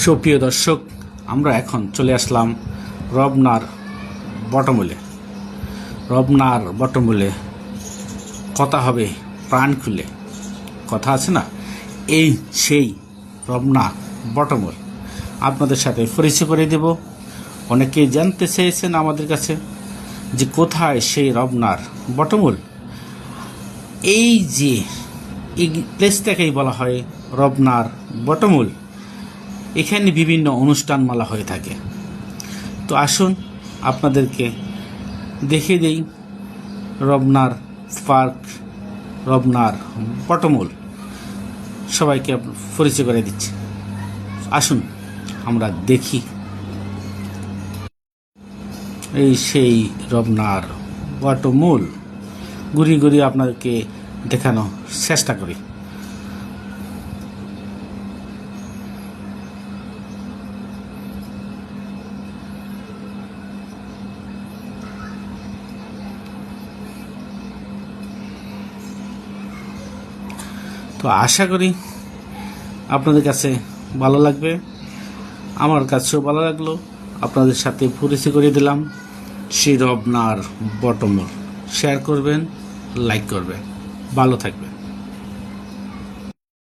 সুপ্রিয় দর্শক, আমরা এখন চলে আসলাম রবনার বটমূলে। রবনার বটমূলে কথা হবে প্রাণ খুলে। কথা আছে না, এই সেই রবনা বটমূল আপনাদের সাথে পরিচয় করে দেব। অনেকেই জানতে চেয়েছেন আমাদের কাছে যে কোথায় সেই রবনার বটমূল। এই যে এই প্লেসটাকেই বলা হয় রবনার বটমূল। এখানে বিভিন্ন অনুষ্ঠানমালা হয়ে থাকে। তো আসুন আপনাদেরকে দেখিয়ে দেই রবনার পার্ক, রবনার বটমূল। সবাইকে পরিচয় করে দিচ্ছি, আসুন আমরা দেখি। এই সেই রবনার বটমূল, ঘুরিয়ে ঘুরিয়ে আপনাদেরকে দেখানোর চেষ্টা করি। তো আশা করি আপনাদের কাছে ভালো লাগবে, আমার কাছেও ভালো লাগলো। আপনাদের সাথে পরিচয় করে দিলাম সেই রবনার বটমূল। শেয়ার করবেন, লাইক করবেন, ভালো থাকবেন।